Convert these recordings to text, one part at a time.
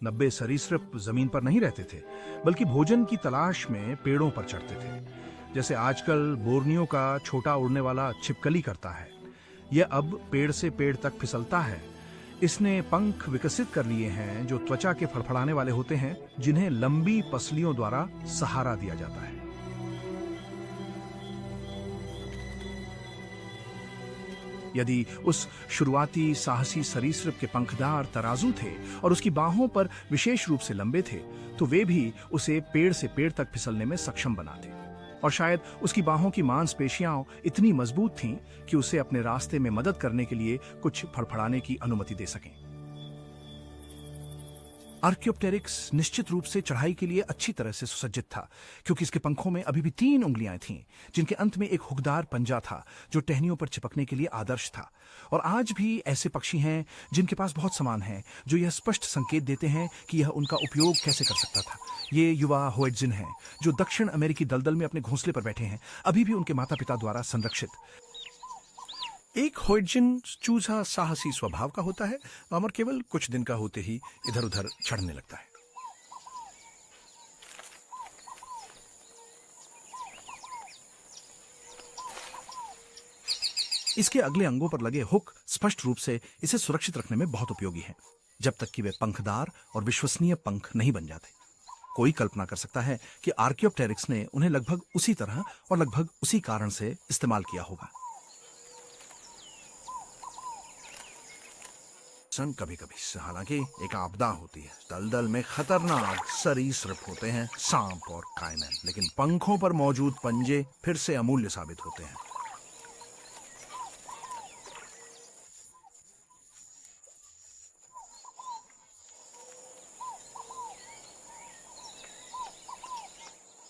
90 सरीसृप जमीन पर नहीं रहते थे, बल्कि भोजन की तलाश में पेड़ों पर चढ़ते थे, जैसे आजकल बोर्नियो का छोटा उड़ने वाला छिपकली करता है। यह अब पेड़ से पेड़ तक फिसलता है। इसने पंख विकसित कर लिए हैं जो त्वचा के फड़फड़ाने वाले होते हैं, जिन्हें लंबी पसलियों द्वारा सहारा दिया जाता है। यदि उस शुरुआती साहसी सरीसृप के पंखदार तराजू थे और उसकी बाहों पर विशेष रूप से लंबे थे, तो वे भी उसे पेड़ से पेड़ तक फिसलने में सक्षम बनाते। और शायद उसकी बाहों की मांसपेशियां इतनी मजबूत थीं कि उसे अपने रास्ते में मदद करने के लिए कुछ फड़फड़ाने की अनुमति दे सकें। आर्कियोप्टेरिक्स निश्चित रूप से चढ़ाई के लिए अच्छी तरह से सुसज्जित था, क्योंकि इसके पंखों में अभी भी 3 उंगलियां थीं, जिनके अंत में एक हुकदार पंजा था जो टहनियों पर चिपकने के लिए आदर्श था। और आज भी ऐसे पक्षी हैं जिनके पास बहुत सामान है, जो यह स्पष्ट संकेत देते हैं कि यह उनका उपयोग कैसे कर सकता था। ये युवा होएट्जिन हैं, जो दक्षिण अमेरिकी दलदल में अपने घोंसले पर बैठे हैं, अभी भी उनके माता पिता द्वारा संरक्षित। एक होएट्जिन चूजा साहसी स्वभाव का होता है और केवल कुछ दिन का होते ही इधर उधर चढ़ने लगता है। इसके अगले अंगों पर लगे हुक स्पष्ट रूप से इसे सुरक्षित रखने में बहुत उपयोगी हैं, जब तक कि वे पंखदार और विश्वसनीय पंख नहीं बन जाते। कोई कल्पना कर सकता है कि आर्कियोप्टेरिक्स ने उन्हें लगभग उसी तरह और लगभग उसी कारण से इस्तेमाल किया होगा। कभी कभी हालांकि एक आपदा होती है। दलदल में खतरनाक सरीसृप होते हैं, सांप और कायमैन, लेकिन पंखों पर मौजूद पंजे फिर से अमूल्य साबित होते हैं।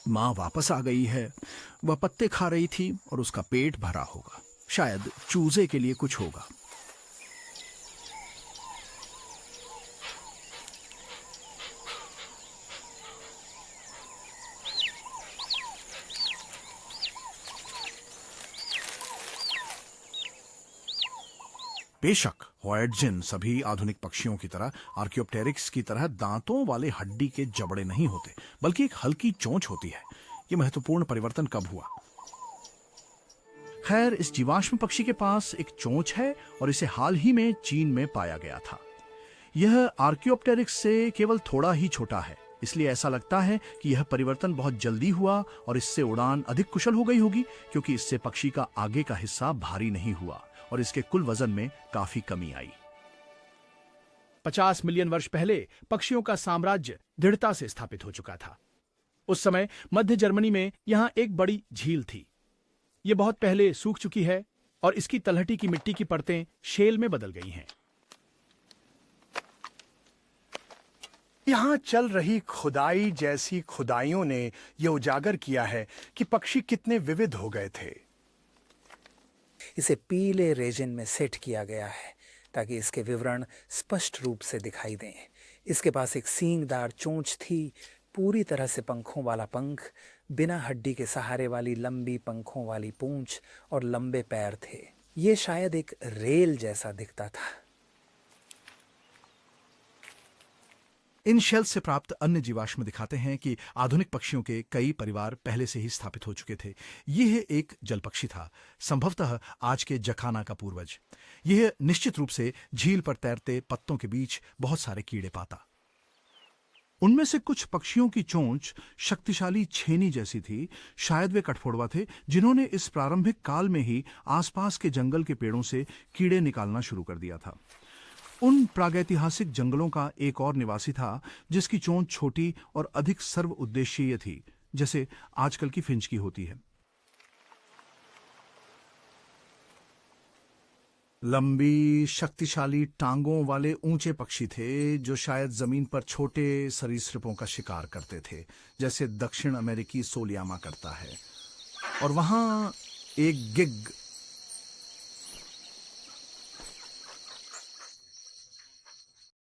माँ वापस आ गई है। वह पत्ते खा रही थी और उसका पेट भरा होगा। शायद चूजे के लिए कुछ होगा। बेशक होएट्जिन सभी आधुनिक पक्षियों की तरह आर्कियोप्टेरिक्स की तरह दांतों वाले हड्डी के जबड़े नहीं होते, बल्कि एक हल्की चोंच होती है। यह महत्वपूर्ण परिवर्तन कब हुआ? खैर, इस जीवाश्म पक्षी के पास एक चोंच है और इसे हाल ही में चीन में पाया गया था। यह आर्कियोप्टेरिक्स से केवल थोड़ा ही छोटा है, इसलिए ऐसा लगता है कि यह परिवर्तन बहुत जल्दी हुआ और इससे उड़ान अधिक कुशल हो गई होगी, क्योंकि इससे पक्षी का आगे का हिस्सा भारी नहीं हुआ और इसके कुल वजन में काफी कमी आई। 50 मिलियन वर्ष पहले पक्षियों का साम्राज्य दृढ़ता से स्थापित हो चुका था। उस समय मध्य जर्मनी में यहां एक बड़ी झील थी। यह बहुत पहले सूख चुकी है और इसकी तलहटी की मिट्टी की परतें शेल में बदल गई हैं। यहां चल रही खुदाई जैसी खुदाइयों ने यह उजागर किया है कि पक्षी कितने विविध हो गए थे। इसे पीले रेजिन में सेट किया गया है ताकि इसके विवरण स्पष्ट रूप से दिखाई दें। इसके पास एक सींगदार चोंच थी, पूरी तरह से पंखों वाला पंख, बिना हड्डी के सहारे वाली लंबी पंखों वाली पूंछ और लंबे पैर थे। ये शायद एक रेल जैसा दिखता था। इन शेल से प्राप्त अन्य जीवाश्म दिखाते हैं कि आधुनिक पक्षियों के कई परिवार पहले से ही स्थापित हो चुके थे। यह एक जल पक्षी था, संभवतः आज के जखाना का पूर्वज। यह निश्चित रूप से झील पर तैरते पत्तों के बीच बहुत सारे कीड़े पाता। उनमें से कुछ पक्षियों की चोंच शक्तिशाली छेनी जैसी थी। शायद वे कठफोड़वा थे, जिन्होंने इस प्रारंभिक काल में ही आसपास के जंगल के पेड़ों से कीड़े निकालना शुरू कर दिया था। उन प्रागैतिहासिक जंगलों का एक और निवासी था जिसकी चोंच छोटी और अधिक सर्व उद्देशीय थी, जैसे आजकल की फिंच की होती है। लंबी शक्तिशाली टांगों वाले ऊंचे पक्षी थे जो शायद जमीन पर छोटे सरीसृपों का शिकार करते थे, जैसे दक्षिण अमेरिकी सोलियामा करता है। और वहां एक गिग